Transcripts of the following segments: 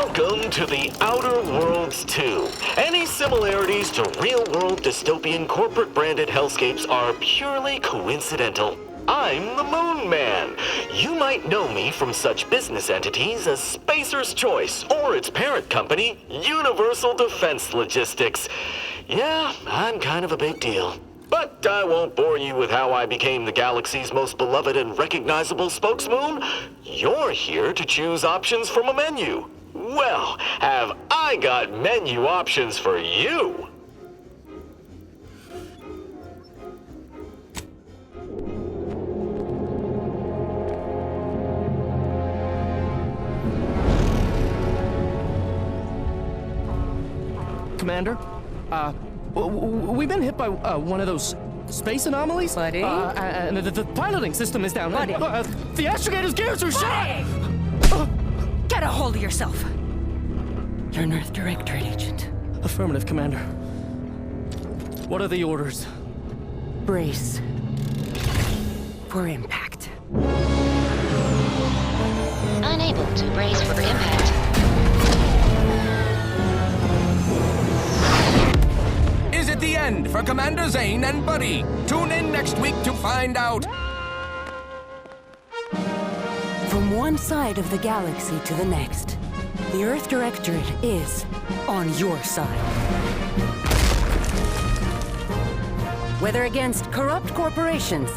Welcome to the Outer Worlds 2. Any similarities to real-world dystopian corporate-branded hellscapes are purely coincidental. I'm the Moon Man. You might know me from such business entities as Spacer's Choice or its parent company, Universal Defense Logistics. Yeah, I'm kind of a big deal. But I won't bore you with how I became the galaxy's most beloved and recognizable spokesmoon. You're here to choose options from a menu. Well, have I got menu options for you? Commander, we've been hit by one of those space anomalies. Buddy? And the piloting system is down. Buddy? The astrogator's gears are shot! Get a hold of yourself. You're an Earth Directorate agent. Affirmative, Commander. What are the orders? Brace for impact. Unable to brace for impact. Is it the end for Commander Zane and Buddy? Tune in next week to find out. From one side of the galaxy to the next, the Earth Directorate is on your side. Whether against corrupt corporations,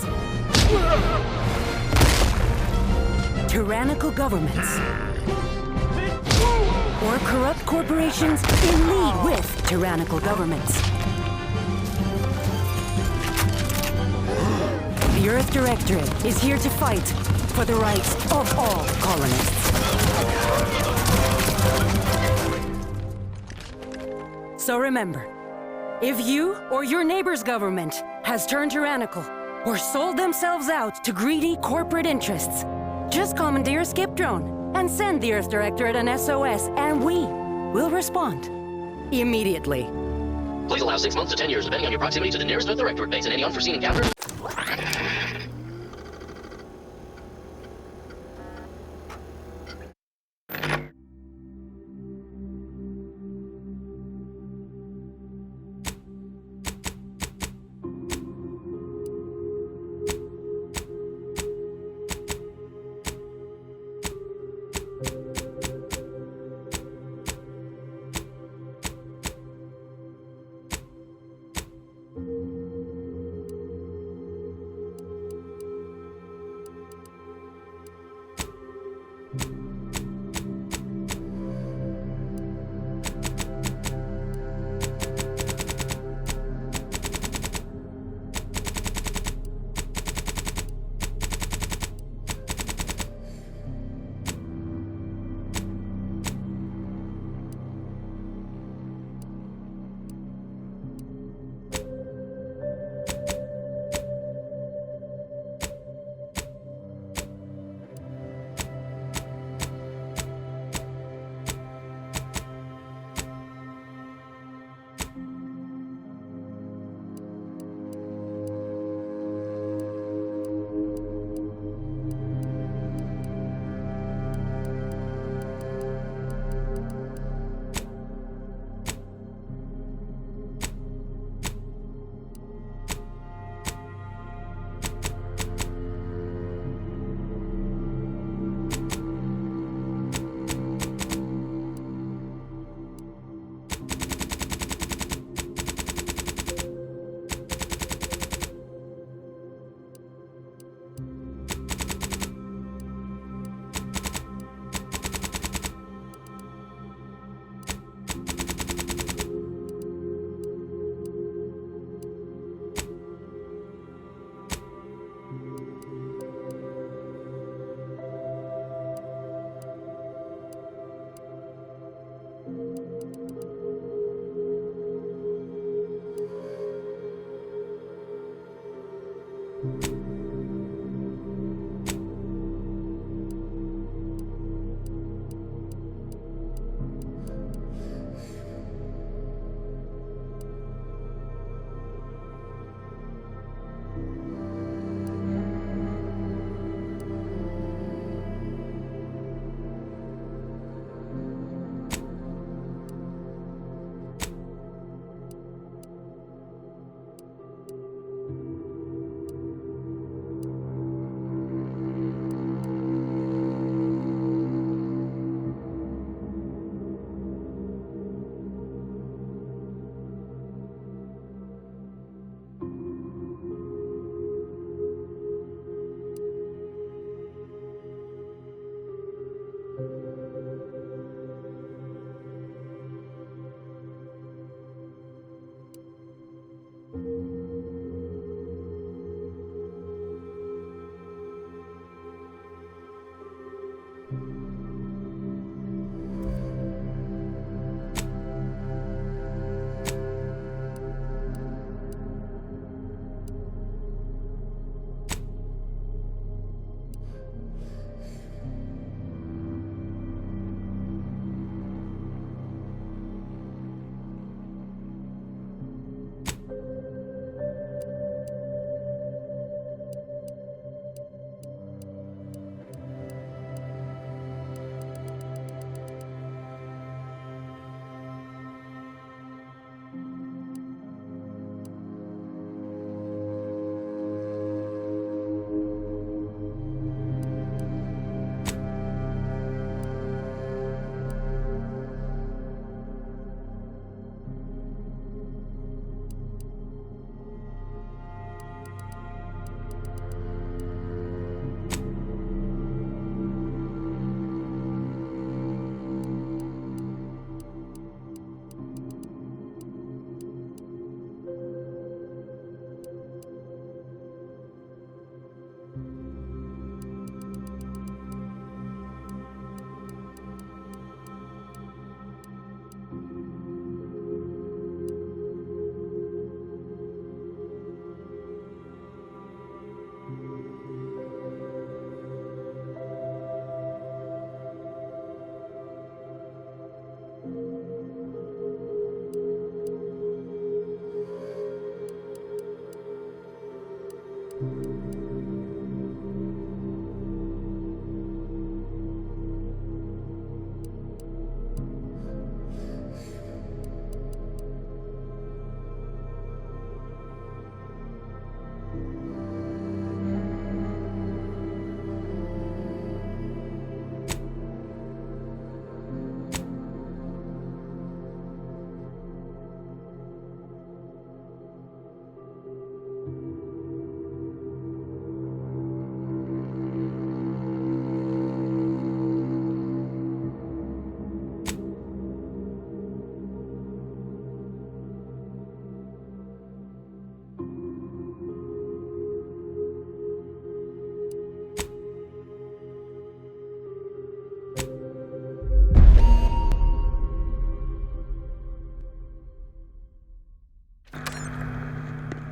tyrannical governments, or corrupt corporations in league with tyrannical governments, the Earth Directorate is here to fight for the rights of all colonists. So remember, if you or your neighbor's government has turned tyrannical or sold themselves out to greedy corporate interests, just commandeer a skip drone and send the Earth Directorate an SOS, and we will respond immediately. Please allow 6 months to 10 years, depending on your proximity to the nearest Earth Directorate base and any unforeseen encounters.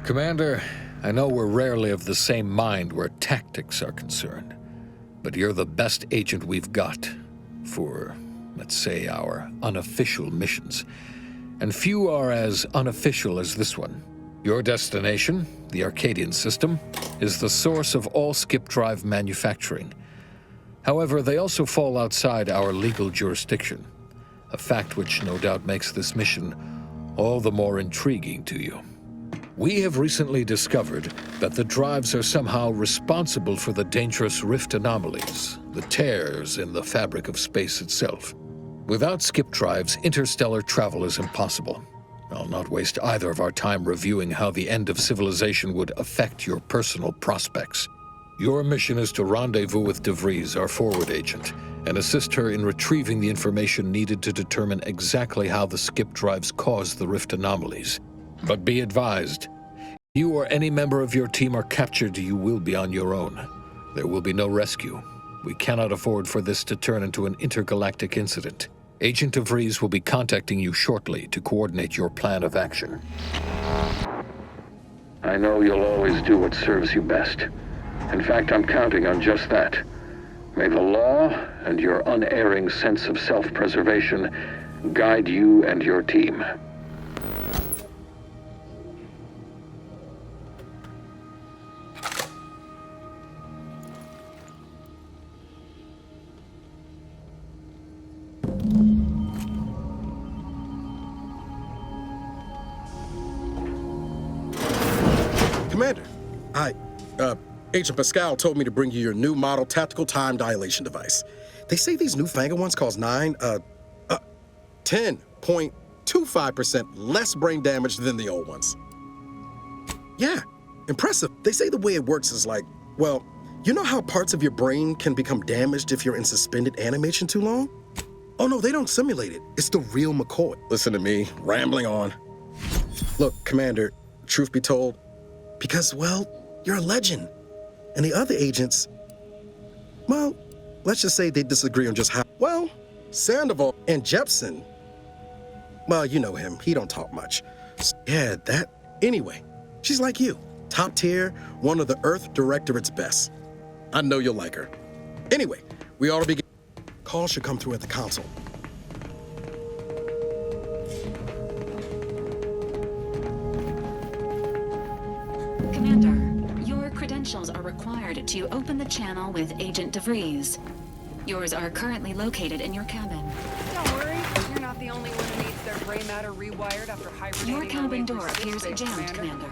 Commander, I know we're rarely of the same mind where tactics are concerned, but you're the best agent we've got for, let's say, our unofficial missions. And few are as unofficial as this one. Your destination, the Arcadian system, is the source of all skip drive manufacturing. However, they also fall outside our legal jurisdiction, a fact which no doubt makes this mission all the more intriguing to you. We have recently discovered that the drives are somehow responsible for the dangerous rift anomalies, the tears in the fabric of space itself. Without skip drives, interstellar travel is impossible. I'll not waste either of our time reviewing how the end of civilization would affect your personal prospects. Your mission is to rendezvous with DeVries, our forward agent, and assist her in retrieving the information needed to determine exactly how the skip drives cause the rift anomalies. But be advised, if you or any member of your team are captured, you will be on your own. There will be no rescue. We cannot afford for this to turn into an intergalactic incident. Agent DeVries will be contacting you shortly to coordinate your plan of action. I know you'll always do what serves you best. In fact, I'm counting on just that. May the law and your unerring sense of self-preservation guide you and your team. Commander, Agent Pascal told me to bring you your new model tactical time dilation device. They say these newfangled ones cause 10.25% less brain damage than the old ones. Yeah, impressive. They say the way it works is like, well, you know how parts of your brain can become damaged if you're in suspended animation too long? Oh no, they don't simulate it. It's the real McCoy. Listen to me, rambling on. Look, Commander, truth be told, because, well, you're a legend. And the other agents, well, let's just say they disagree on just how. Well, Sandoval and Jepson, well, you know him. He don't talk much. Yeah, that. Anyway, she's like you. Top tier, one of the Earth Directorate's best. I know you'll like her. Anyway, we ought to begin. Call should come through at the console. Commander, your credentials are required to open the channel with Agent DeVries. Yours are currently located in your cabin. Don't worry, you're not the only one who needs their gray matter rewired after hibernating. Your cabin door appears jammed, Commander.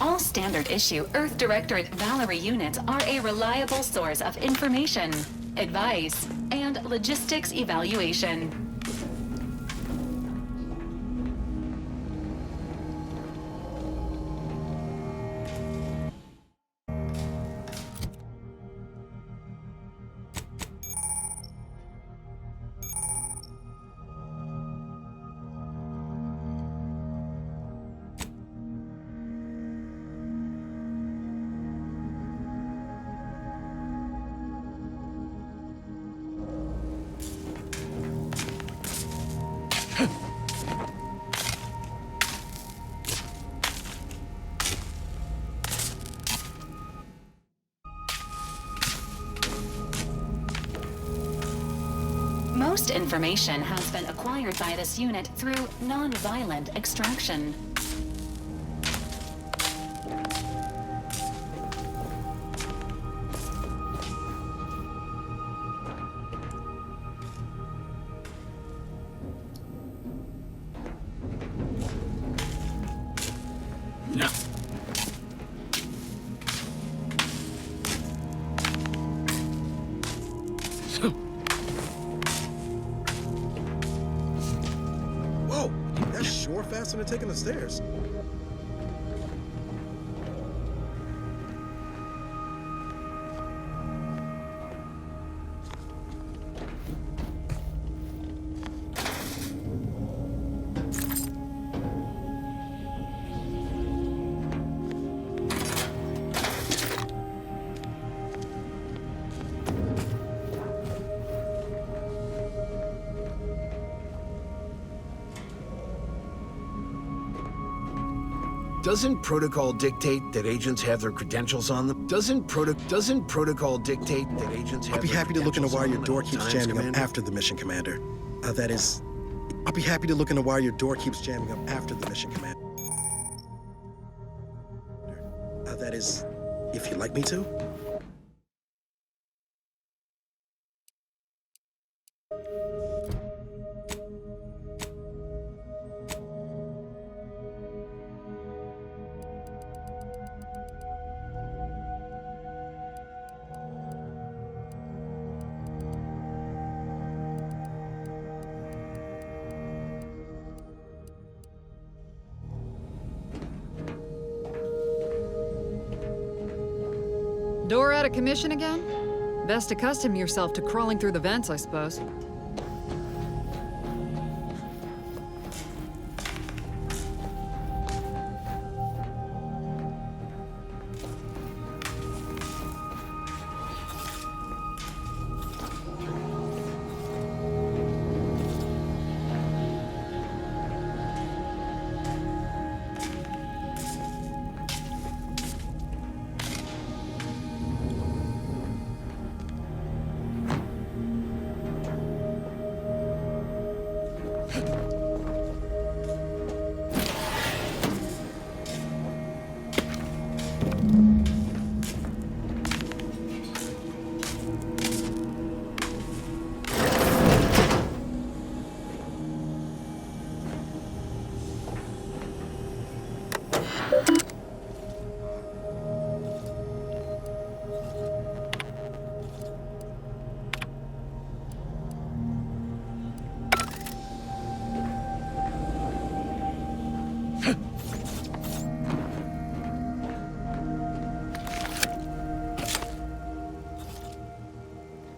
All standard issue Earth Directorate Valerie units are a reliable source of information, advice, and logistics evaluation. Most information has been acquired by this unit through non-violent extraction. Whoa, that's sure faster than taking the stairs. Doesn't protocol dictate that agents have their credentials on them? Doesn't protocol dictate that agents have I'll be their happy to look into credentials why on your them door at all keeps times, jamming up Commander? after the mission, Commander. That is... I'll be happy to look into why your door keeps jamming up after the mission, Commander. That is... if you'd like me to. Door out of commission again? Best accustom yourself to crawling through the vents, I suppose.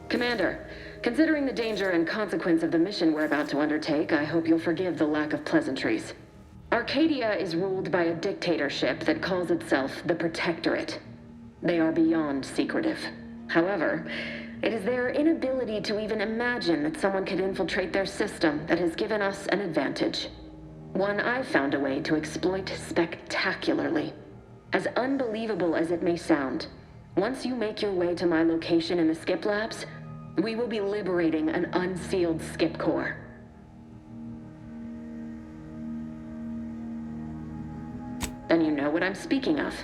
Commander, considering the danger and consequence of the mission we're about to undertake, I hope you'll forgive the lack of pleasantries. Arcadia is ruled by a dictatorship that calls itself the Protectorate. They are beyond secretive. However, it is their inability to even imagine that someone could infiltrate their system that has given us an advantage. One I've found a way to exploit spectacularly. As unbelievable as it may sound, once you make your way to my location in the Skip Labs, we will be liberating an unsealed Skip Core. Then you know what I'm speaking of.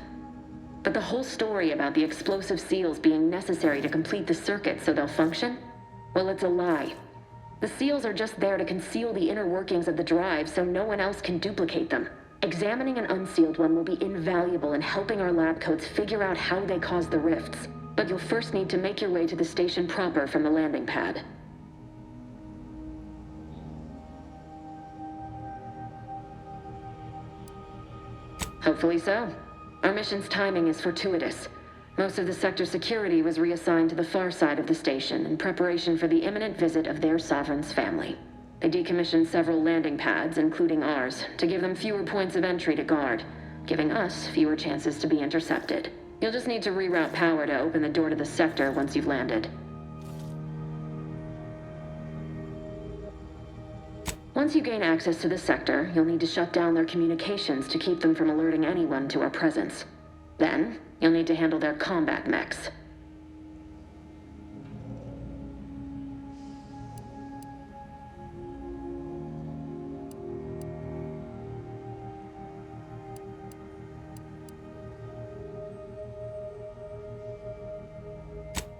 But the whole story about the explosive seals being necessary to complete the circuit so they'll function? Well, it's a lie. The seals are just there to conceal the inner workings of the drive so no one else can duplicate them. Examining an unsealed one will be invaluable in helping our lab coats figure out how they cause the rifts. But you'll first need to make your way to the station proper from the landing pad. Hopefully so. Our mission's timing is fortuitous. Most of the sector security was reassigned to the far side of the station in preparation for the imminent visit of their sovereign's family. They decommissioned several landing pads, including ours, to give them fewer points of entry to guard, giving us fewer chances to be intercepted. You'll just need to reroute power to open the door to the sector once you've landed. Once you gain access to the sector, you'll need to shut down their communications to keep them from alerting anyone to our presence. Then, you'll need to handle their combat mechs.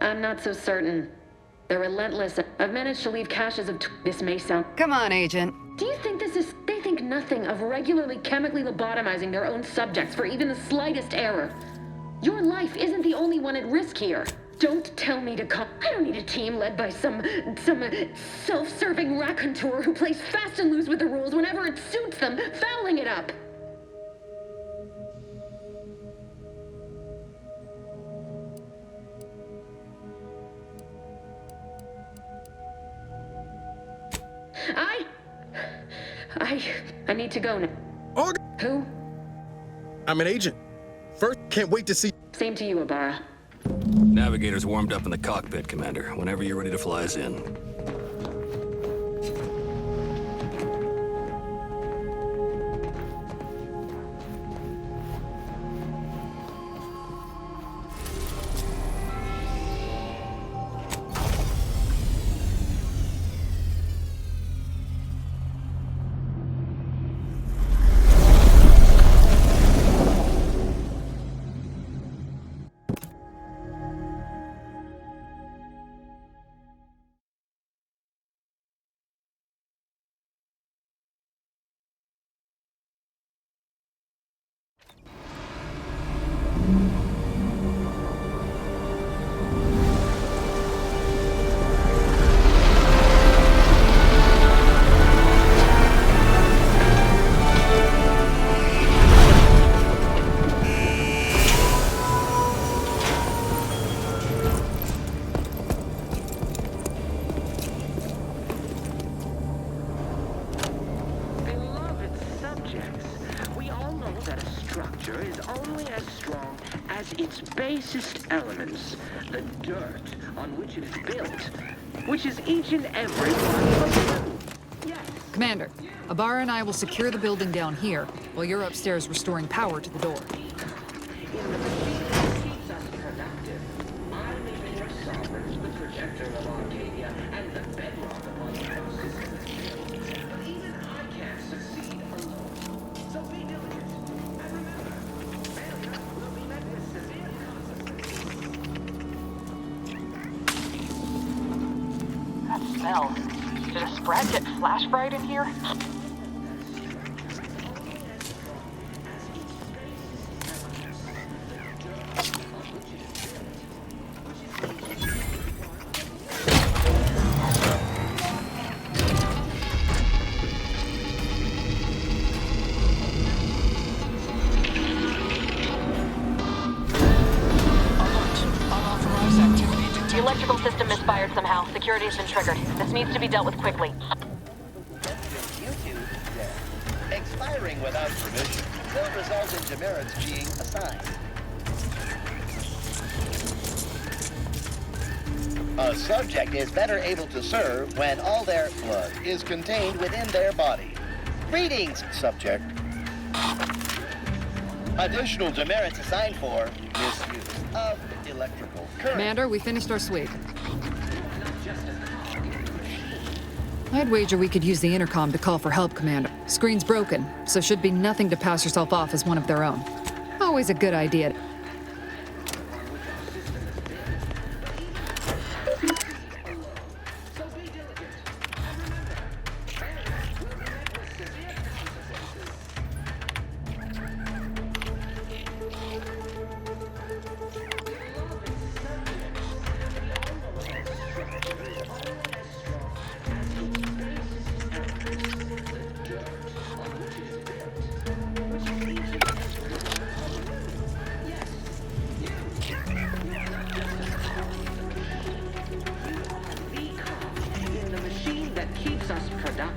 I'm not so certain. They're relentless. I've managed to leave caches of this may sound... Come on, Agent. Do you think this is... They think nothing of regularly chemically lobotomizing their own subjects for even the slightest error. Your life isn't the only one at risk here. Don't tell me to come. I don't need a team led by some self-serving raconteur who plays fast and loose with the rules whenever it suits them, fouling it up. I need to go now. Who? I'm an agent. First, can't wait to see... Same to you, Ibarra. Navigator's warmed up in the cockpit, Commander. Whenever you're ready to fly us in. Basest elements, the dirt on which it is built, which is each and every one of them. Yes. Commander, Ibarra and I will secure the building down here, while you're upstairs restoring power to the door. In the machine that keeps us productive, I may be your sovereign, the projector of Arcadia, and the bedrock upon which our system is built. But even I can't succeed alone. So be diligent, and remember, failure will be met with severe That smell. Did a Sprat get flash fried in here? The electrical system misfired somehow. Security has been triggered. This needs to be dealt with quickly. Expiring without permission will result in demerits being assigned. A subject is better able to serve when all their blood is contained within their body. Greetings, subject. Additional demerits assigned for misuse of electrical current. Commander, we finished our sweep. I'd wager we could use the intercom to call for help, Commander. Screen's broken, so should be nothing to pass yourself off as one of their own. Always a good idea.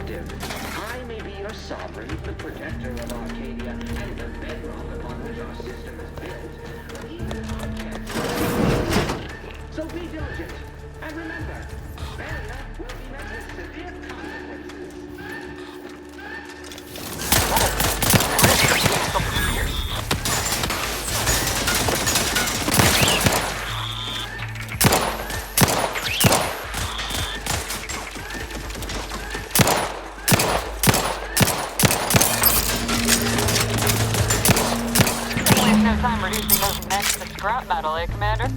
I may be your sovereign, the protector of Arcadia, and the bedrock upon which our system is built. So be diligent, and remember, failure will be met with severe consequences. Time reducing those necks to scrap metal, eh, Commander?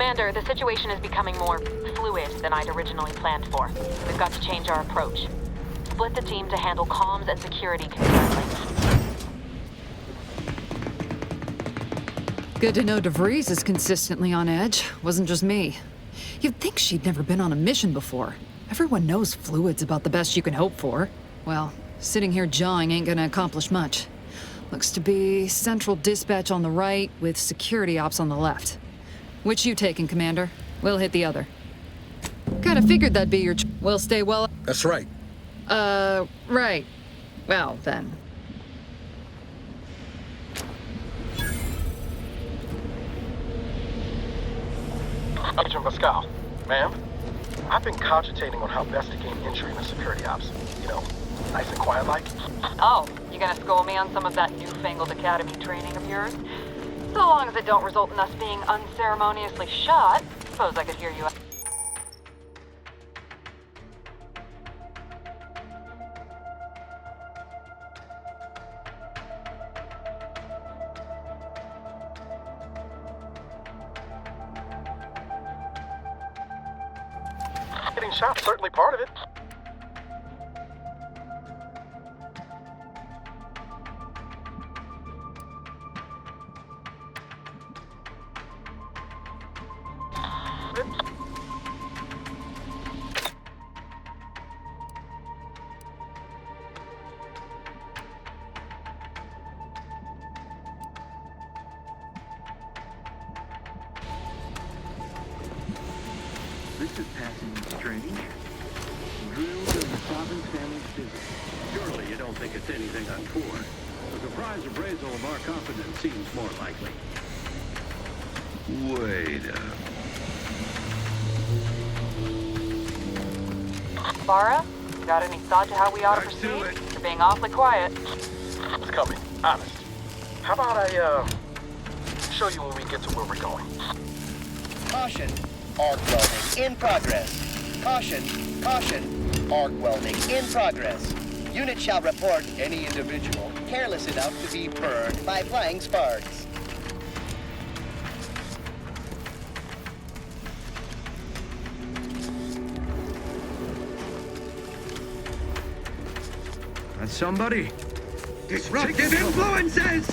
Commander, the situation is becoming more fluid than I'd originally planned for. We've got to change our approach. Split the team to handle comms and security concurrently. Good to know DeVries is consistently on edge. Wasn't just me. You'd think she'd never been on a mission before. Everyone knows fluid's about the best you can hope for. Well, sitting here jawing ain't gonna accomplish much. Looks to be central dispatch on the right with security ops on the left. Which you taking, Commander? We'll hit the other. Kinda figured that'd be your We'll stay well... That's right. Right. Well, then. Agent Pascal, ma'am, I've been cogitating on how best to gain entry in the security ops. You know, nice and quiet like. Oh, you gonna school me on some of that newfangled academy training of yours? So long as it don't result in us being unceremoniously shot, suppose I could hear you. Getting shot, certainly part of it. This is passing strange. Drilled in the Sovereign family's business. Surely you don't think it's anything untoward. The surprise appraisal of our confidence seems more likely. Wait a... Farah, got any thought to how we ought to proceed? You're being awfully quiet. It's coming, honest. How about I, show you when we get to where we're going? Caution. Arc welding in progress. Caution. Caution. Arc welding in progress. Unit shall report any individual careless enough to be burned by flying sparks. That's somebody. Disruptive influences!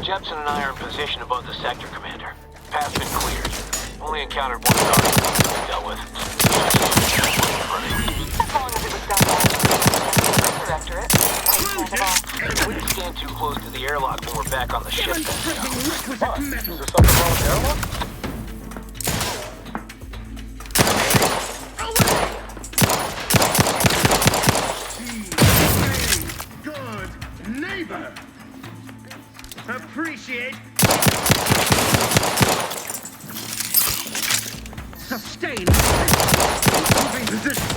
Jepson and I are in position above the sector, Commander. Path's been cleared. Only encountered one target to dealt with. As long as it was done by Directorate. Wouldn't stand too close to the airlock when we're back on the ship. Is there something wrong with the airlock? Good neighbor. Appreciate. Sustain. Moving position.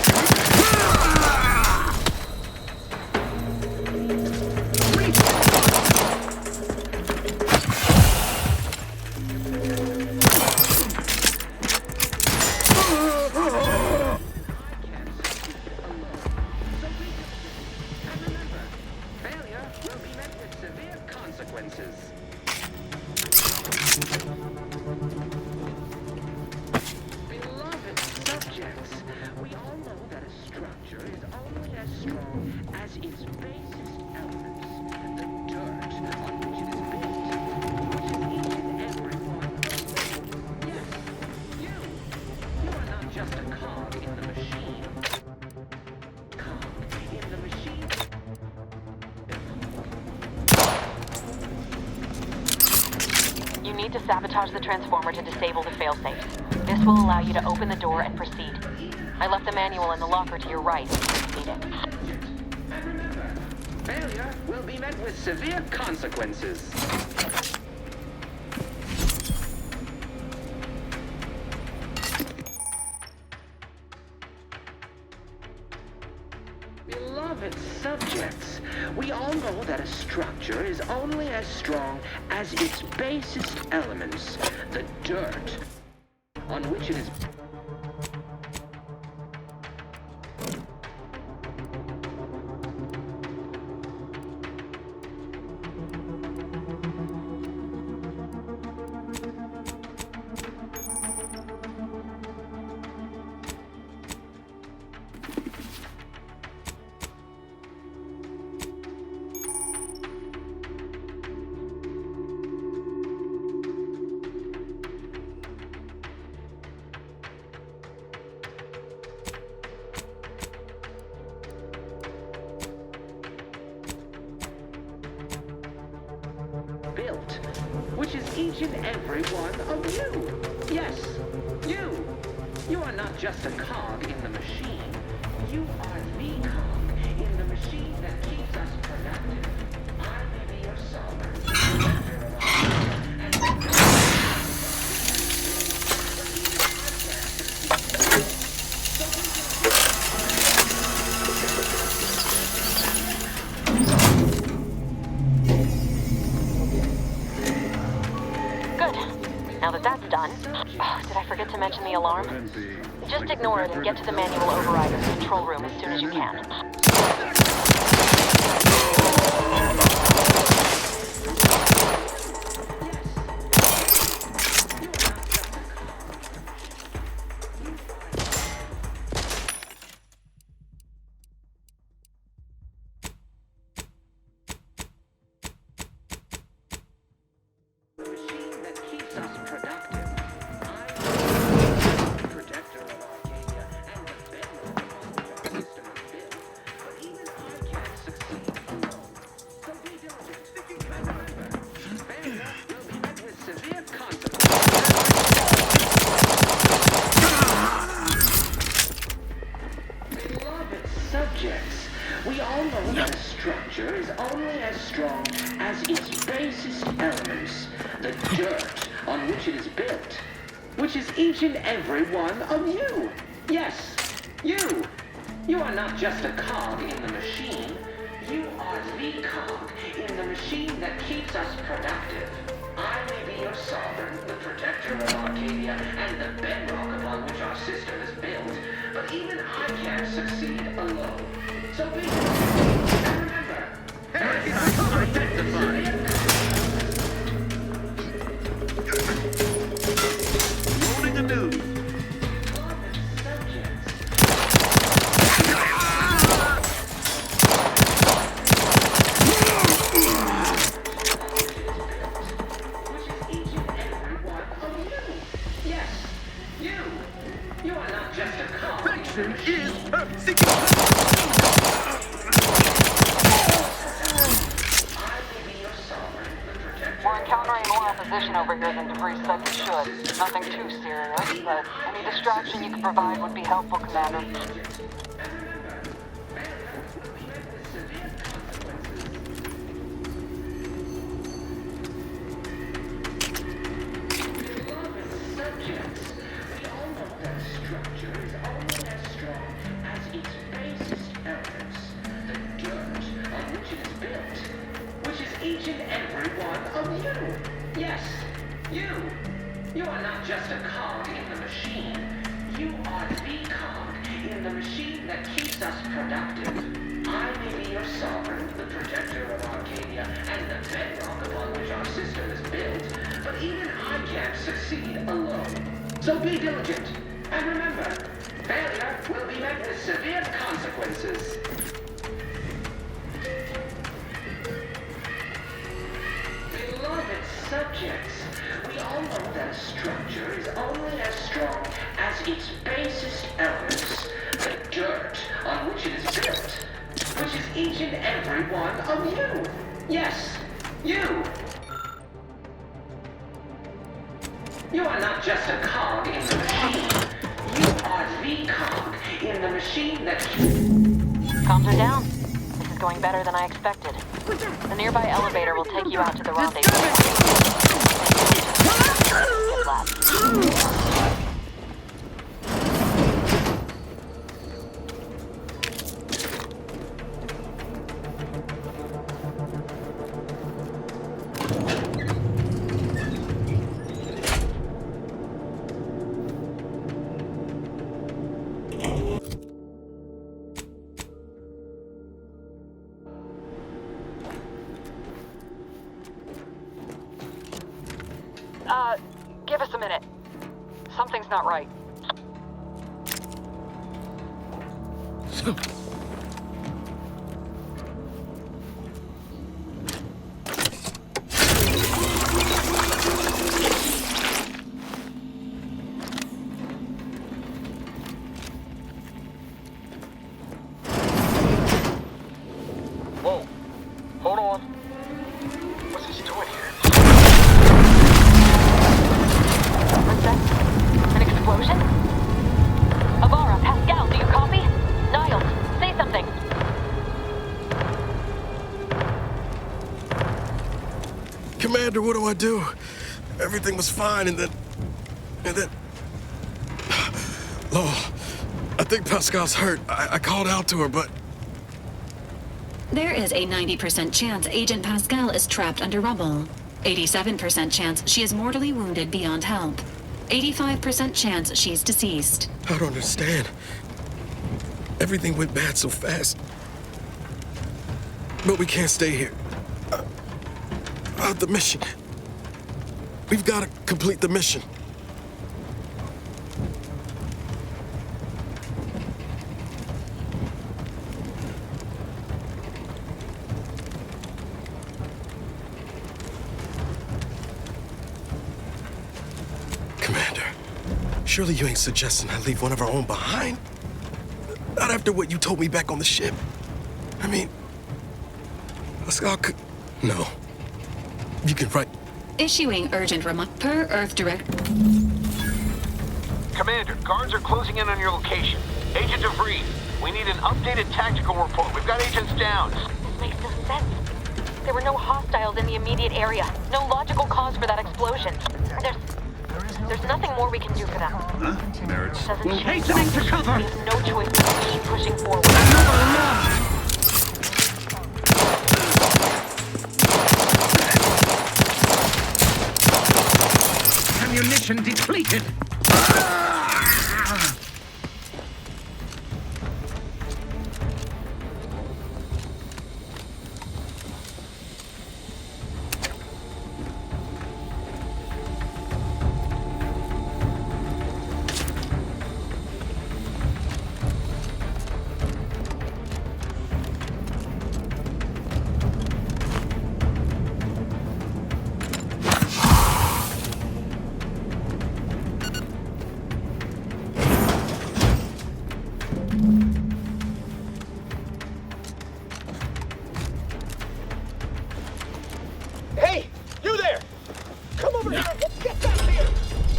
Beloved subjects, we all know that a structure is only as strong as its basest elements, the dirt on which it is built, which is each and every one of them. Yes, you are not just a cog in the machine. Cog in the machine. You need to sabotage the transformer to disable the failsafe. This will allow you to open the door and proceed. I left the manual in the locker to your right if you need it. And remember, failure will be met with severe consequences. we all know that a structure is only as strong as its basest elements, the dirt on which it is. Built, which is each and every one of you. Yes, you. You are not just a cog in the machine. You are the cog in the machine that keeps us productive. I may be your sovereign. Now that that's done, did I forget to mention the alarm? Just ignore it and get to the manual overrider's control room as soon as you can. We all know that a structure is only as strong as its basest elements, the dirt on which it is built, which is each and every one of you. Yes, you. You are not just a cog in the machine. You are the cog in the machine that keeps us productive. I may be your sovereign, the protector of Arcadia, and the bedrock upon which our system is built, but even I can't succeed alone. So be and remember, Loading a news. You are not just a cog. Fiction is perfect. We're encountering more opposition over here than debris said we should. Nothing too serious, but any distraction you could provide would be helpful, Commander. Each and every one of you. Yes, you. You are not just a cog in the machine. You are the cog in the machine that keeps us productive. I may be your sovereign, the protector of Arcadia, and the bedrock upon which our system is built, but even I can't succeed alone. So be diligent, and remember, failure will be met with severe consequences. Beloved subjects, we all know that a structure is only as strong as its basest elements, the dirt on which it is built, which is each and every one of you. Yes, you. You are not just a cog in the machine. You are the cog in the machine that... Comms are down. This is going better than I expected. The nearby elevator will take you out to the rendezvous. Give us a minute. Something's not right. Whoa. Hold on. What's he doing here? An explosion? Avara, Pascal, do you copy? Niles, say something. Commander, what do I do? Everything was fine, and then... Lowell, I think Pascal's hurt. I called out to her, but... There is a 90% chance Agent Pascal is trapped under rubble. 87% chance she is mortally wounded beyond help. 85% chance she's deceased. I don't understand. Everything went bad so fast. But we can't stay here. The mission. We've got to complete the mission. Commander, surely you ain't suggesting I leave one of our own behind? Not after what you told me back on the ship. I mean, Pascal could... No. You can write... Issuing urgent per Earth Direct... Commander, guards are closing in on your location. Agent DeVries, we need an updated tactical report. We've got agents down. This makes no sense. There were no hostiles in the immediate area. No logical cause for that explosion. There's nothing more we can do for them. Huh? Merritt's... We're hastening to cover! We have no choice but to keep pushing forward. Ammunition depleted! Hey, you there! Come over here! Let's get back here!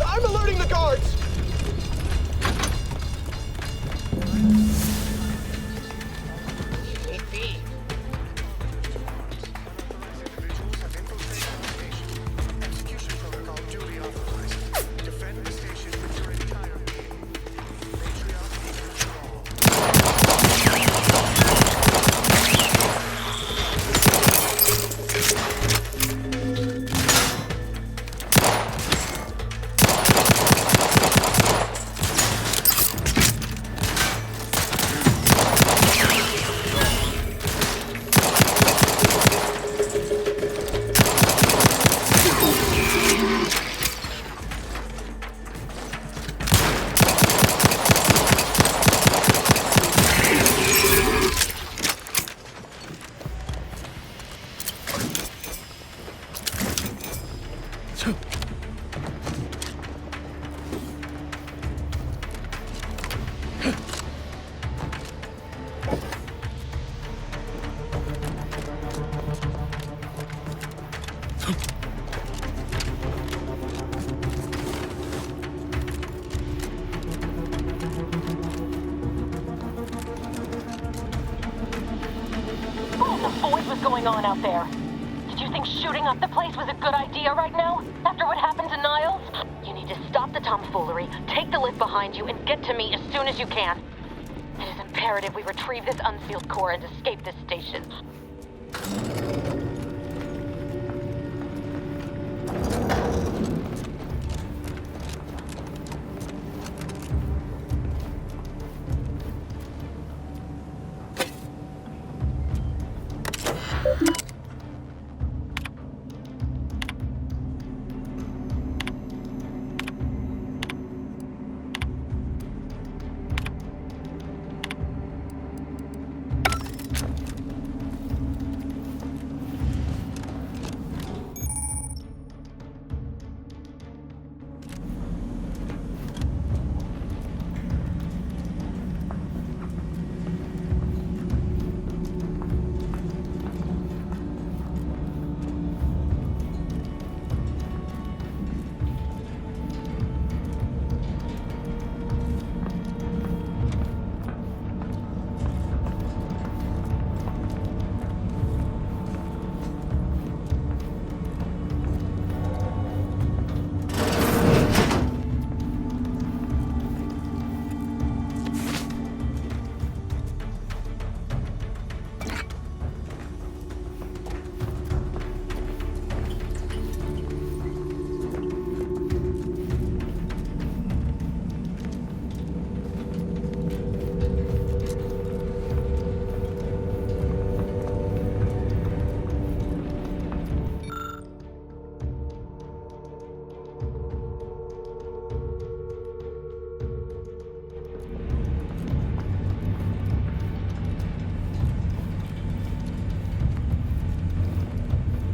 I'm alerting the guards! Going on out there? Did you think shooting up the place was a good idea right now? After what happened to Niles? You need to stop the tomfoolery, take the lift behind you, and get to me as soon as you can. It is imperative we retrieve this unsealed core and escape this station.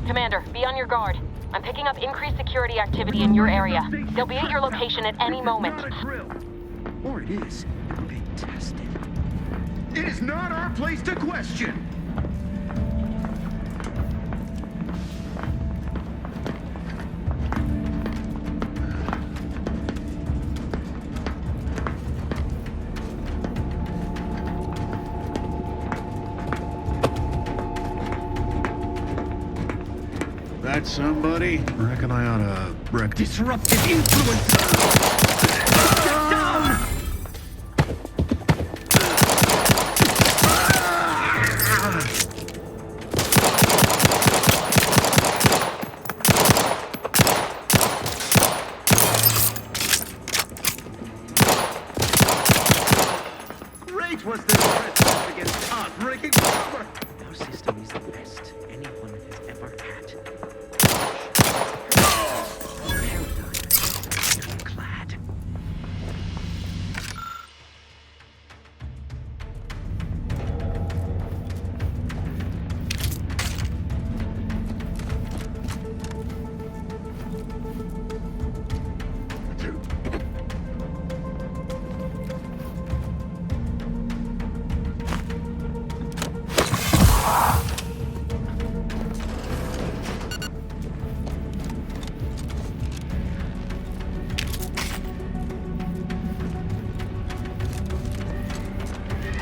Commander, be on your guard. I'm picking up increased security activity in your area. They'll be at your location at any moment. Or it is. I'm being tested. It is not our place to question. That somebody? Reckon I oughta disruptive influence. Get down! Great was the trespass against us, breaking cover. Our system is the best anyone has ever had. Clad.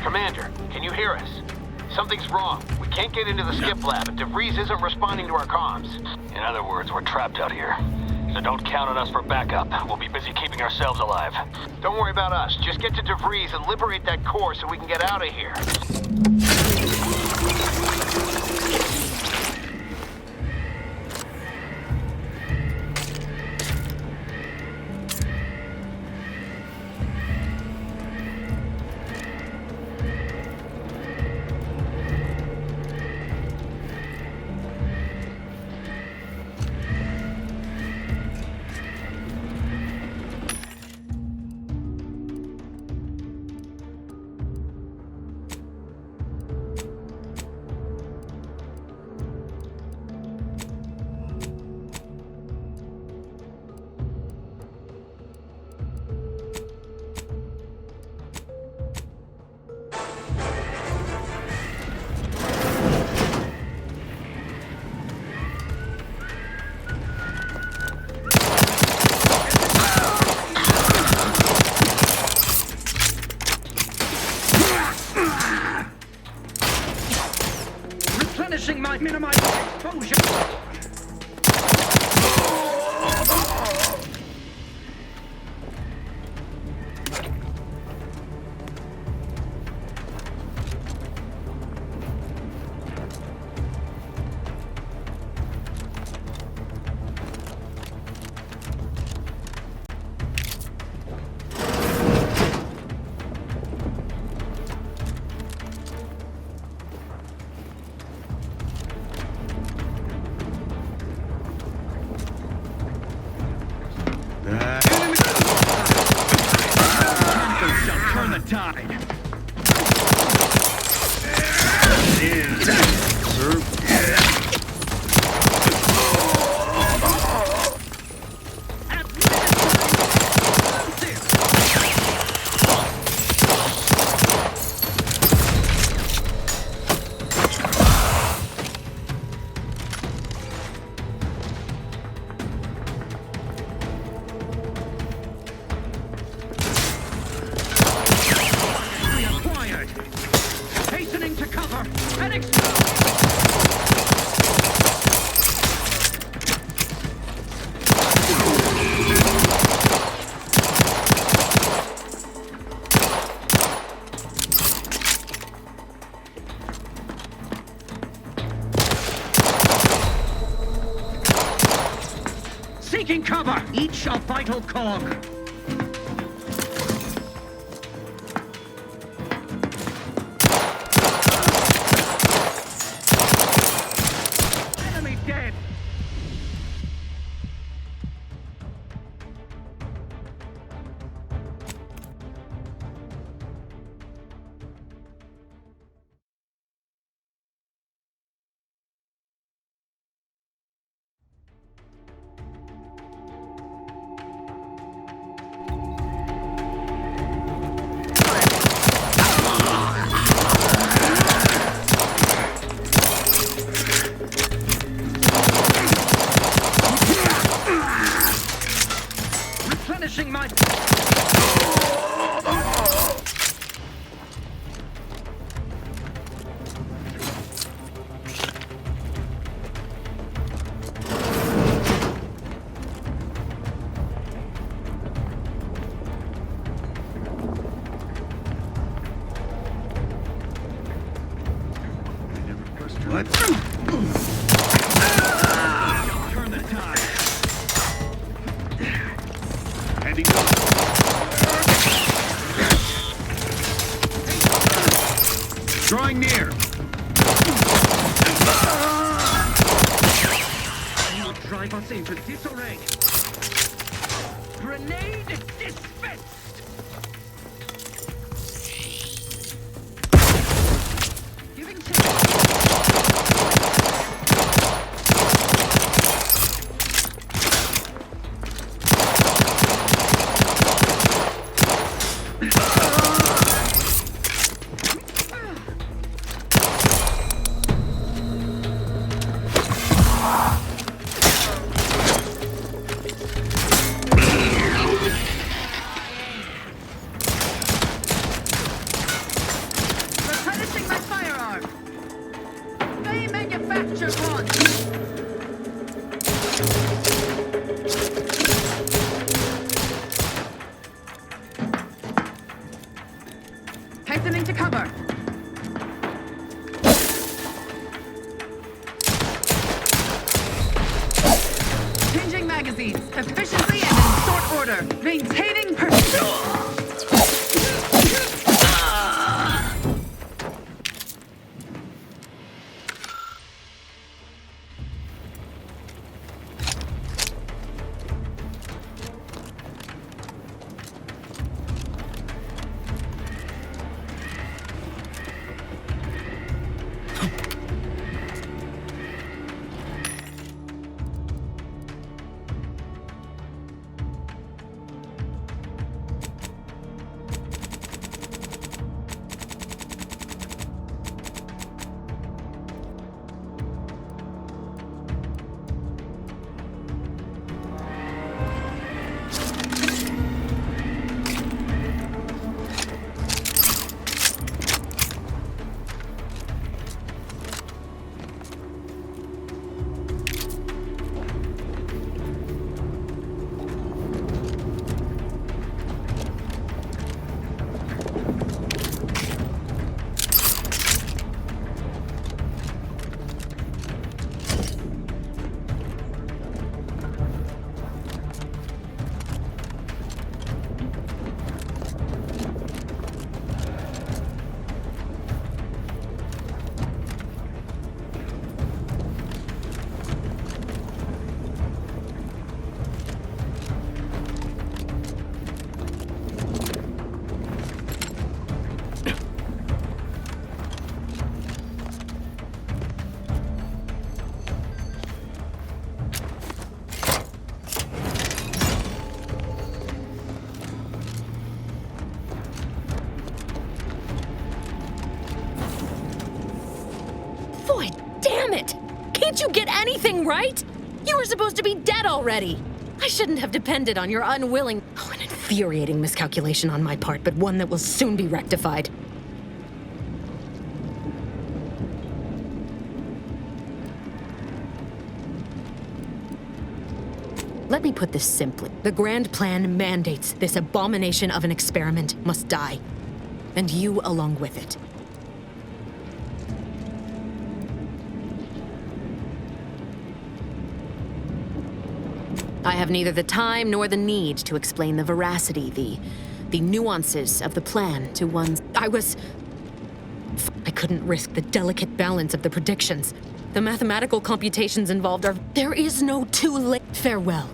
Commander, can you hear us? Something's wrong. We can't get into the skip lab, and DeVries isn't responding to our comms. In other words, we're trapped out here. So don't count on us for backup. We'll be busy keeping ourselves alive. Don't worry about us. Just get to DeVries and liberate that core so we can get out of here. Replenishing my minimized exposure. Turn the tide. Hastening to cover and explode! Seeking cover, each a vital cog. replenishing my... What? Turn the tide. Heading up. Drawing near. You drive us into disarray. Grenade dispensed! Giving replenishing my firearm. They manufacture one. Hastening to cover. Changing magazines efficiently and in short order. Maintaining pursuit. Boy, damn it! Can't you get anything right? You were supposed to be dead already. I shouldn't have depended on your unwilling... Oh, an infuriating miscalculation on my part, but one that will soon be rectified. Let me put this simply. The grand plan mandates this abomination of an experiment must die. And you along with it. I have neither the time nor the need to explain the veracity, the nuances of the plan to one's... I couldn't risk the delicate balance of the predictions. The mathematical computations involved are... There is no too late. Farewell.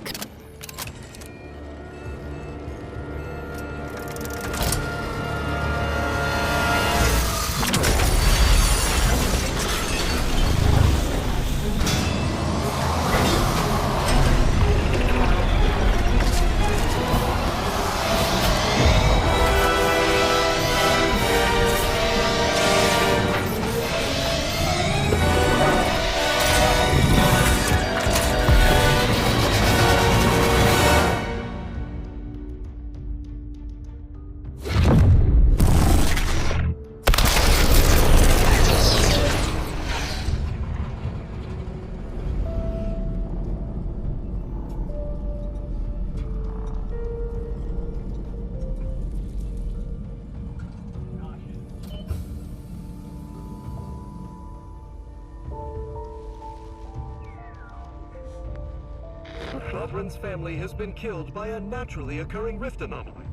Sovereign's family has been killed by a naturally occurring rift anomaly.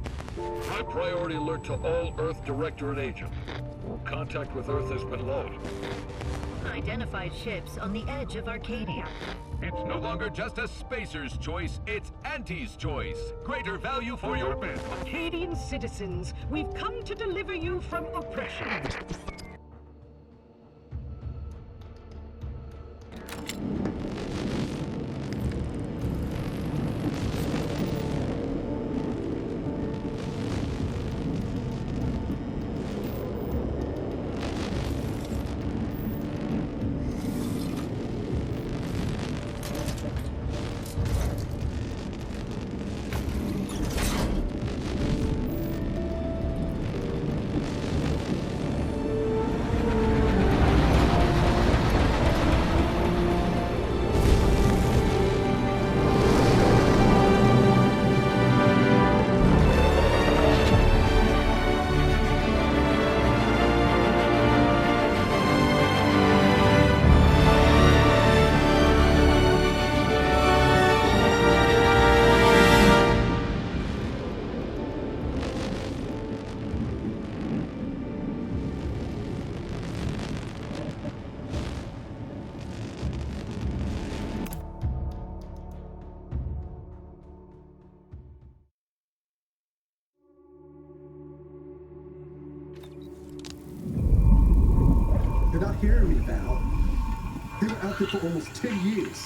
High priority alert to all Earth Directorate agents. Contact with Earth has been lost. Unidentified ships on the edge of Arcadia. It's no longer just a spacer's choice, it's Auntie's choice. Greater value for your men. Arcadian citizens, we've come to deliver you from oppression. They're not hearing me, Val. They were out there for almost 10 years.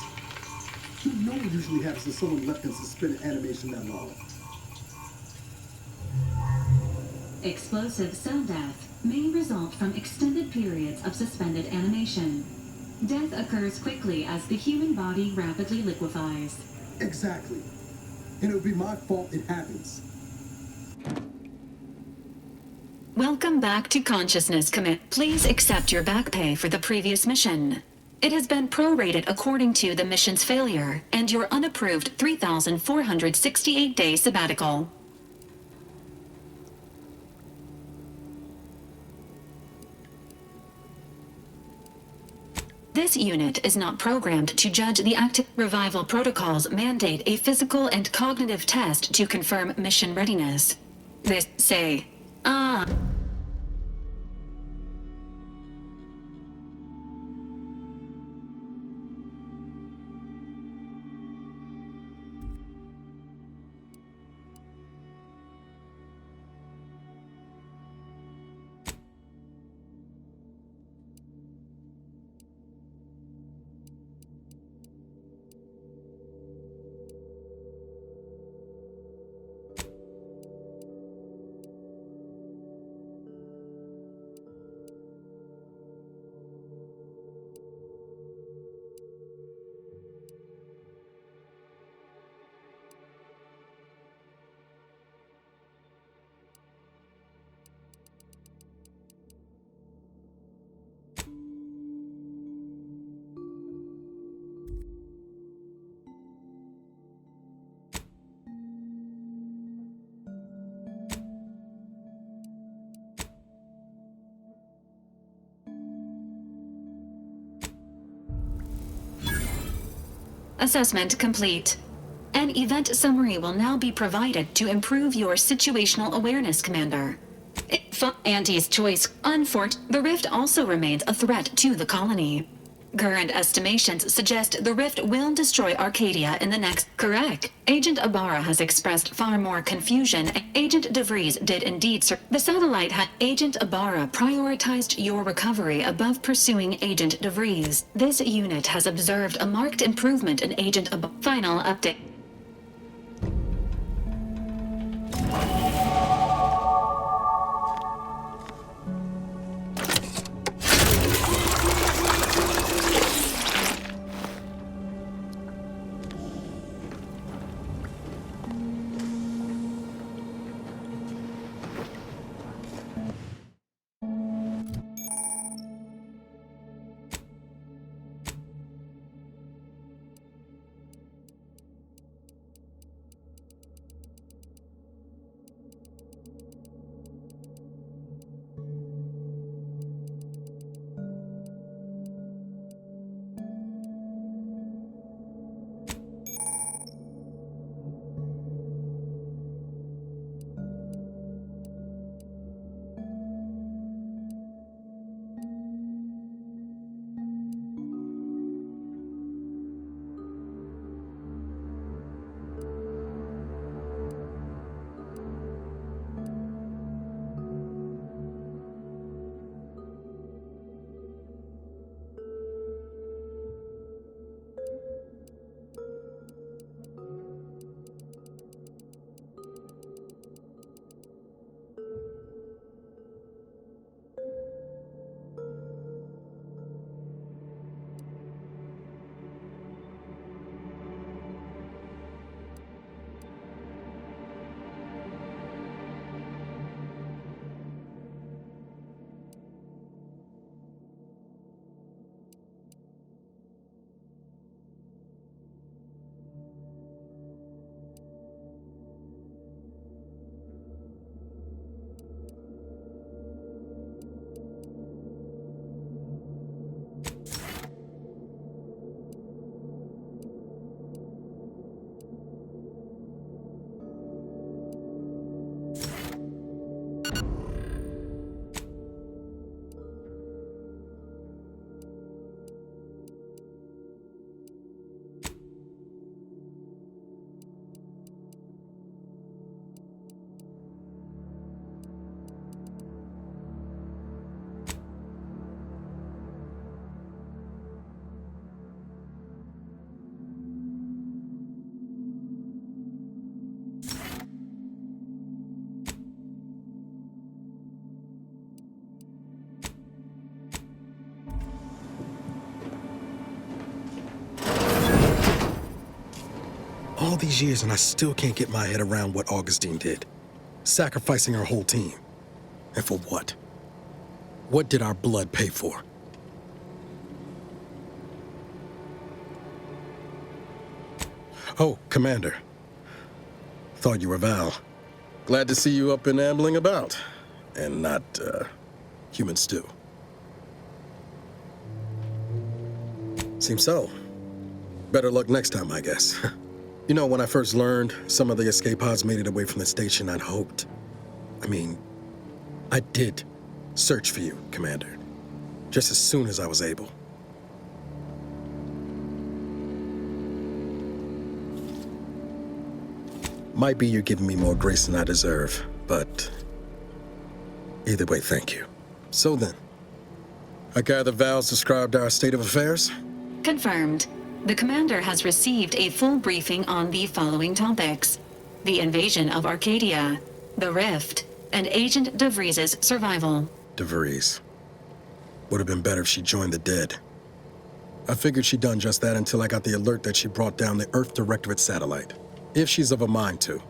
You know what usually happens when someone left in suspended animation that long. Explosive cell death may result from extended periods of suspended animation. Death occurs quickly as the human body rapidly liquefies. Exactly. And it would be my fault it happens. Welcome back to Consciousness Commit. Please accept your back pay for the previous mission. It has been prorated according to the mission's failure and your unapproved 3,468-day sabbatical. This unit is not programmed to judge the active revival protocols mandate a physical and cognitive test to confirm mission readiness. They say, Assessment complete. An event summary will now be provided to improve your situational awareness, Commander. Auntie's choice. The rift also remains a threat to the colony. Current estimations suggest the rift will destroy Arcadia in the next... Correct. Agent Ibarra has expressed far more confusion. Agent DeVries did indeed, sir. The satellite had... Agent Ibarra prioritized your recovery above pursuing Agent DeVries. This unit has observed a marked improvement in Agent Ibarra. Final update. All these years and I still can't get my head around what Augustine did. Sacrificing her whole team. And for what? What did our blood pay for? Oh, Commander. Thought you were Val. Glad to see you up and ambling about. And not, human stew. Seems so. Better luck next time, I guess. You know, when I first learned some of the escape pods made it away from the station, I'd hoped. I did search for you, Commander. Just as soon as I was able. Might be you're giving me more grace than I deserve, but either way, thank you. So then, I gather Val's described our state of affairs? Confirmed. The commander has received a full briefing on the following topics: the invasion of Arcadia, the Rift, and Agent DeVries' survival. DeVries. Would have been better if she joined the dead. I figured she'd done just that until I got the alert that she brought down the Earth Directorate satellite. If she's of a mind to,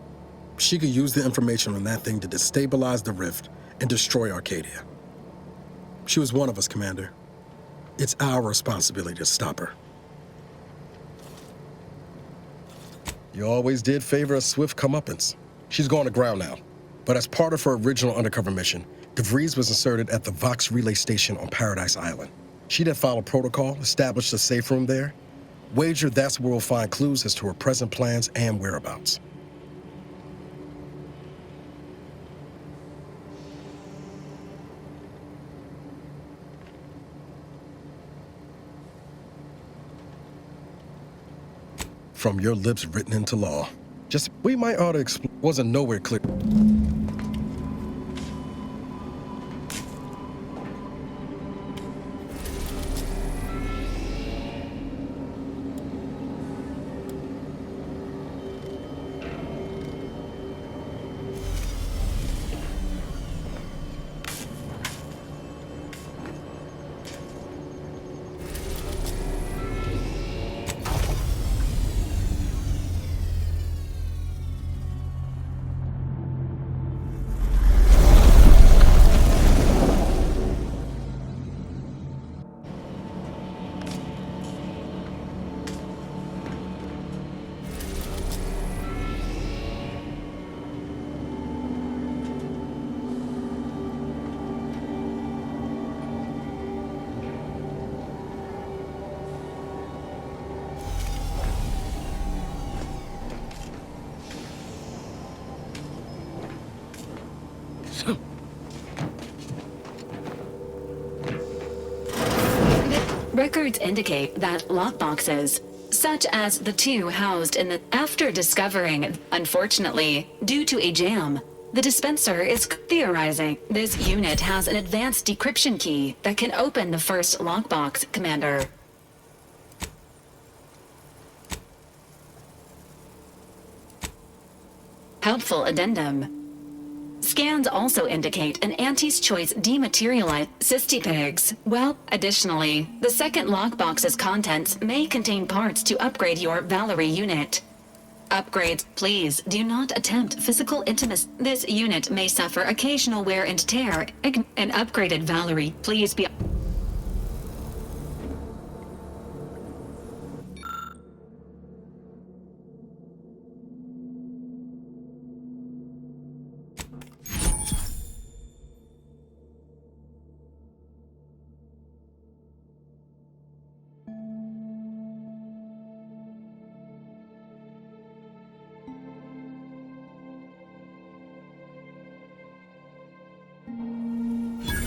she could use the information on that thing to destabilize the Rift and destroy Arcadia. She was one of us, Commander. It's our responsibility to stop her. You always did favor a swift comeuppance. She's gone to ground now. But as part of her original undercover mission, DeVries was inserted at the Vox Relay Station on Paradise Island. She'd have followed protocol, established a safe room there. Wager that's where we'll find clues as to her present plans and whereabouts. From your lips written into law. Just, we might ought to explain. Wasn't nowhere clear. Records indicate that lockboxes, such as the two housed in the... After discovering, unfortunately, due to a jam, the dispenser is theorizing. This unit has an advanced decryption key that can open the first lockbox, Commander. Helpful addendum. Scans also indicate an Auntie's Choice dematerialized cystipegs. Well, additionally, the second lockbox's contents may contain parts to upgrade your Valerie unit. Upgrades, please do not attempt physical intimacy. This unit may suffer occasional wear and tear. An upgraded Valerie, please be...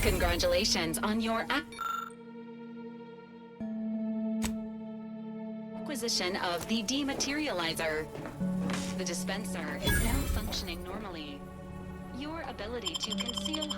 Congratulations on your acquisition of the dematerializer. The dispenser is now functioning normally. Your ability to conceal...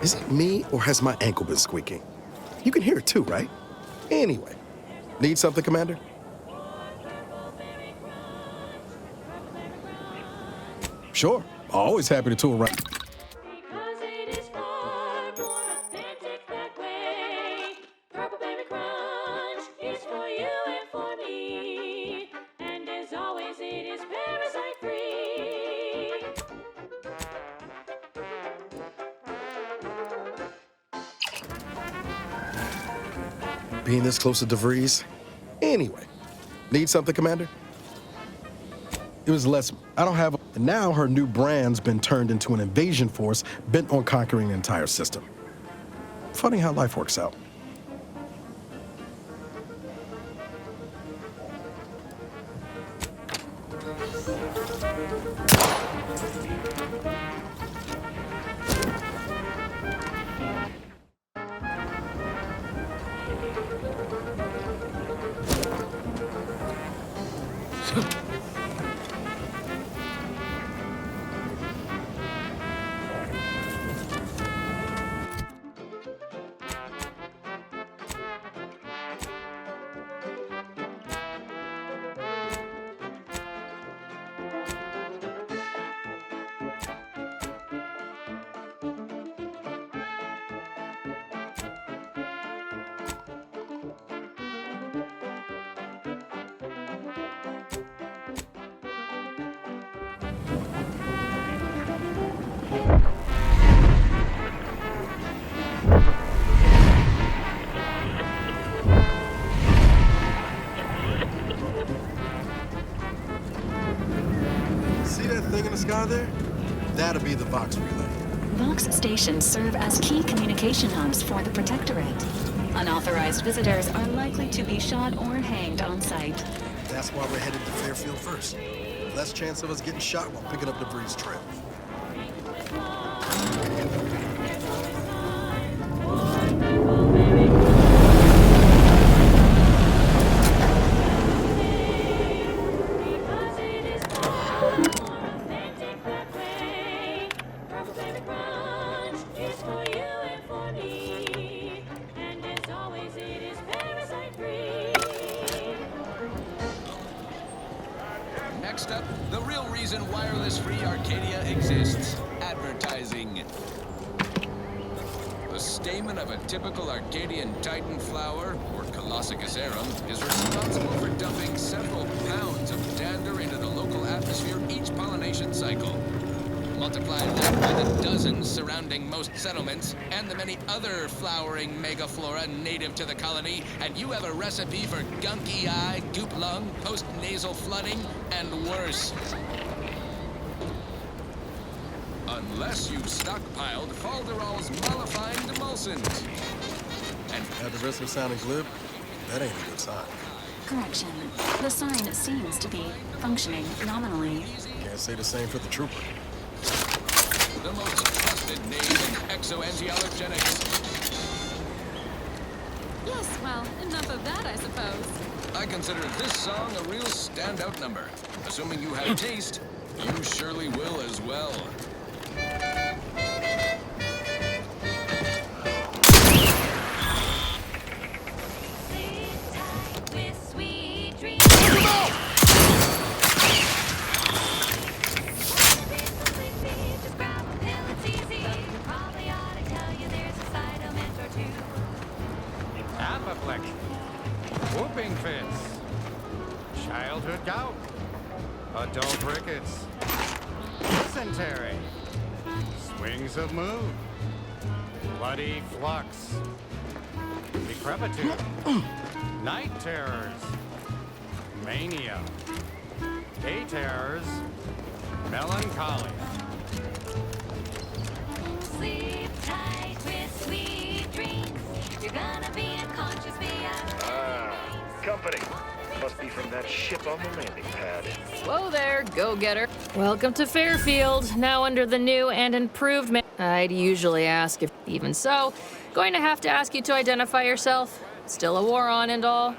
Is it me, or has my ankle been squeaking? You can hear it too, right? Anyway, need something, Commander? Sure, always happy to tour around. Being this close to DeVries? Anyway, need something, Commander? It was less. I don't have. And now her new brand's been turned into an invasion force bent on conquering the entire system. Funny how life works out. See that thing in the sky there? That'll be the Vox relay. Vox stations serve as key communication hubs for the Protectorate. Unauthorized visitors are likely to be shot or hanged on sight. That's why we're headed to Fairfield first. Less chance of us getting shot while picking up DeVries' trail. Next up, the real reason wireless-free Arcadia exists: advertising. The stamen of a typical Arcadian Titan flower, or Colossicus arum, is responsible for dumping several pounds of dander into the local atmosphere each pollination cycle. Multiply that by the dozens surrounding most settlements and the many other flowering megaflora native to the colony, and you have a recipe for gunky eye, goop lung, post-nasal flooding, and worse. Unless you've stockpiled Falderall's mollifying demulcent. And at the risk of sounding glib, that ain't a good sign. Correction. The sign seems to be functioning nominally. Can't say the same for the trooper. The most trusted name in exo-angiallergenics. Yes, well, enough of that, I suppose. I consider this song a real standout number. Assuming you have taste, you surely will as well. Apoplectic, whooping fits, childhood gout, adult rickets, dysentery, swings of mood, bloody flux, decrepitude, night terrors, mania, day terrors, melancholia. Sleep tight with sweet dreams. You're gonna be unconscious via. Company. Must be from that ship on the landing pad. Whoa there, go-getter. Welcome to Fairfield, now under the new and improved I'd usually ask if, even so, going to have to ask you to identify yourself. Still a war on and all.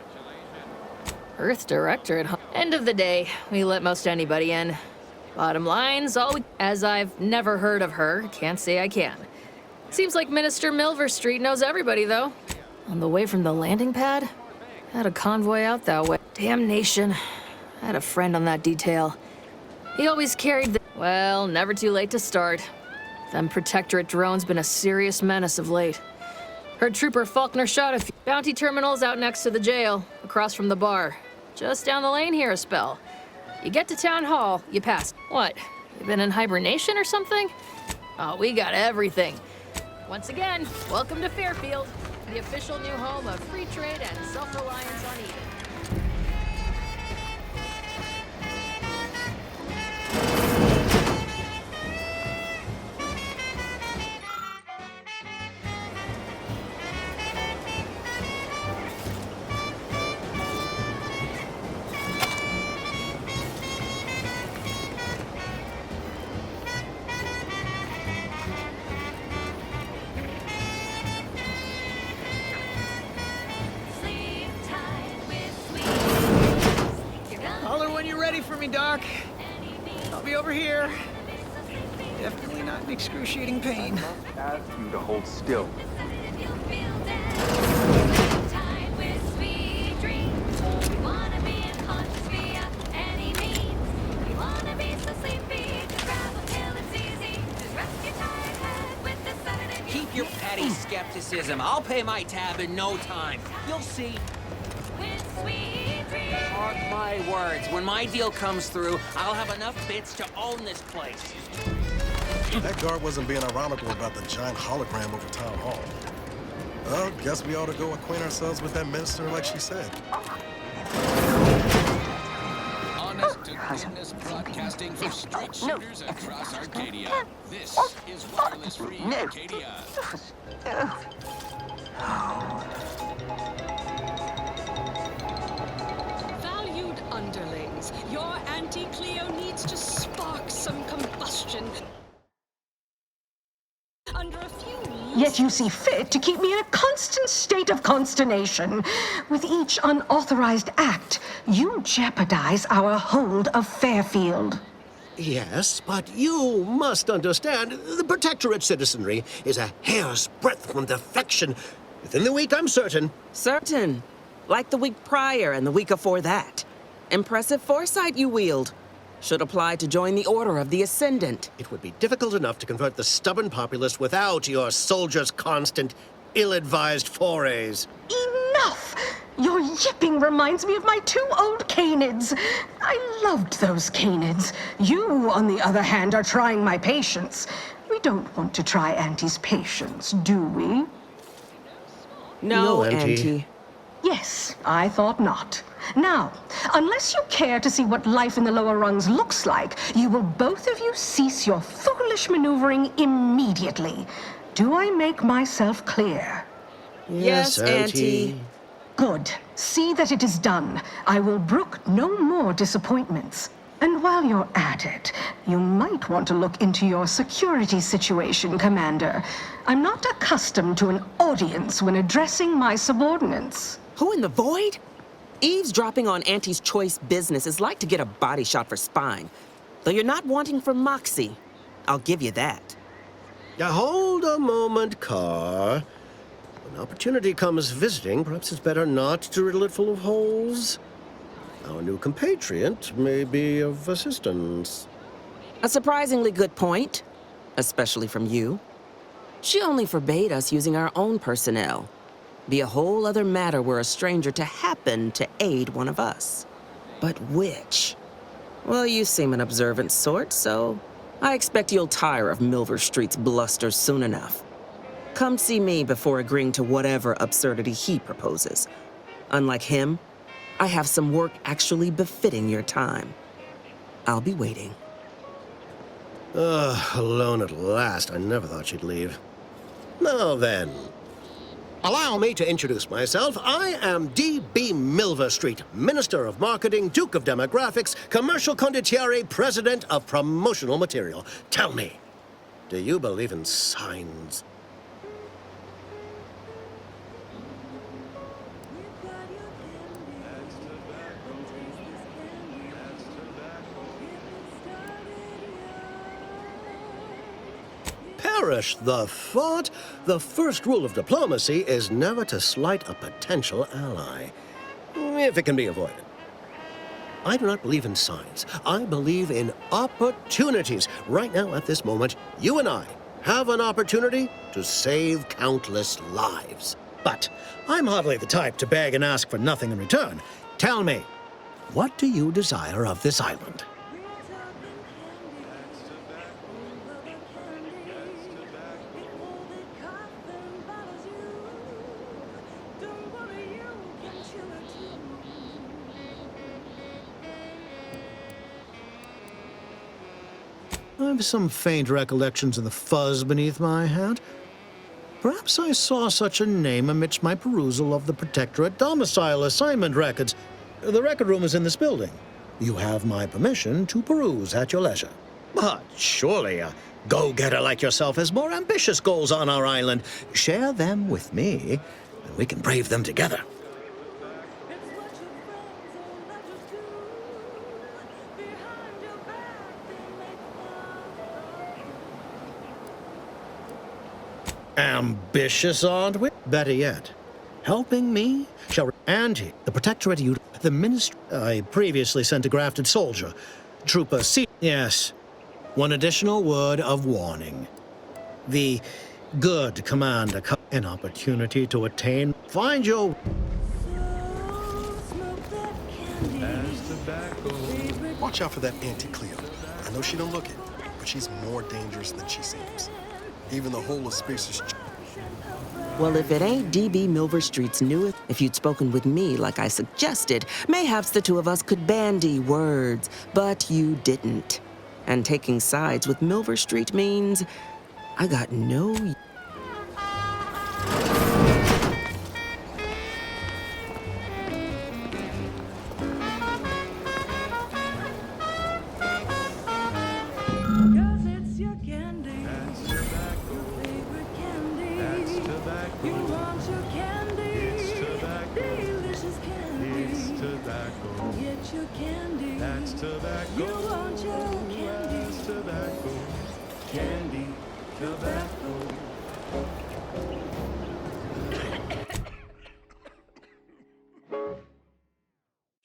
Earth Directorate. End of the day, we let most anybody in. Bottom line's as I've never heard of her, can't say I can. Seems like Minister Milver Street knows everybody, though. On the way from the landing pad? Had a convoy out that way. Damnation. I had a friend on that detail. He always carried the... Well, never too late to start. Them Protectorate drones been a serious menace of late. Heard Trooper Faulkner shot a few. Bounty terminals out next to the jail, across from the bar. Just down the lane here a spell. You get to Town Hall, you pass. What? You been in hibernation or something? Oh, we got everything. Once again, welcome to Fairfield, the official new home of free trade and self-reliance on Eden. Holler when you're ready for me, Doc. I'll be over here. Definitely not in excruciating pain. Ask you to hold still. Keep your petty skepticism. I'll pay my tab in no time. You'll see. Mark my words. When my deal comes through, I'll have enough bits to own this place. That guard wasn't being ironical about the giant hologram over Town Hall. Well, guess we ought to go acquaint ourselves with that minister like she said. Honest to goodness broadcasting for street shooters across Arcadia. This is Wireless Free Arcadia. Valued underlings, your anti-Cleo needs to spark some combustion. Under a few... Yet you see fit to keep me in a constant state of consternation. With each unauthorized act, you jeopardize our hold of Fairfield. Yes, but you must understand, the Protectorate citizenry is a hair's breadth from defection. Within the week, I'm certain. Certain. Like the week prior and the week before that. Impressive foresight you wield. Should apply to join the Order of the Ascendant. It would be difficult enough to convert the stubborn populace without your soldiers' constant, ill-advised forays. Enough! Your yipping reminds me of my 2 old canids. I loved those canids. You, on the other hand, are trying my patience. We don't want to try Auntie's patience, do we? No, Auntie. Yes, I thought not. Now, unless you care to see what life in the lower rungs looks like, you will both of you cease your foolish maneuvering immediately. Do I make myself clear? Yes, Auntie. Good. See that it is done. I will brook no more disappointments. And while you're at it, you might want to look into your security situation, Commander. I'm not accustomed to an audience when addressing my subordinates. Who in the void? Eavesdropping on Auntie's choice business is like to get a body shot for spine. Though you're not wanting for moxie. I'll give you that. Now, hold a moment, Carr. When opportunity comes visiting, perhaps it's better not to riddle it full of holes. Our new compatriot may be of assistance. A surprisingly good point, especially from you. She only forbade us using our own personnel. Be a whole other matter were a stranger to happen to aid one of us. But which? Well, you seem an observant sort, so I expect you'll tire of Milver Street's bluster soon enough. Come see me before agreeing to whatever absurdity he proposes. Unlike him, I have some work actually befitting your time. I'll be waiting. Alone at last. I never thought she'd leave. Now then, allow me to introduce myself. I am D.B. Milver Street, Minister of Marketing, Duke of Demographics, Commercial Condottiere, President of Promotional Material. Tell me, do you believe in signs? cherish the thought. The first rule of diplomacy is never to slight a potential ally, if it can be avoided. I do not believe in signs. I believe in opportunities. Right now, at this moment, you and I have an opportunity to save countless lives. But I'm hardly the type to beg and ask for nothing in return. Tell me, what do you desire of this island? I've some faint recollections of the fuzz beneath my hat. Perhaps I saw such a name amidst my perusal of the Protectorate domicile assignment records. The record room is in this building. You have my permission to peruse at your leisure. But surely a go-getter like yourself has more ambitious goals on our island. Share them with me, and we can brave them together. Ambitious, aren't we? Better yet, helping me shall... And the Protectorate, the Ministry... I previously sent a grafted soldier. Trooper C... Yes. One additional word of warning. The good commander... An opportunity to attain... Find your... Watch out for that Auntie Cleo. I know she don't look it, but she's more dangerous than she seems. Even the whole of space is... Well, if it ain't D.B. Milver Street's newest, if you'd spoken with me like I suggested, mayhaps the two of us could bandy words, but you didn't. And taking sides with Milver Street means I got no...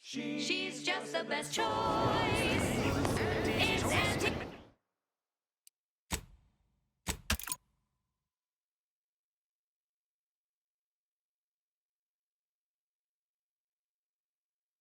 She's just the best choice.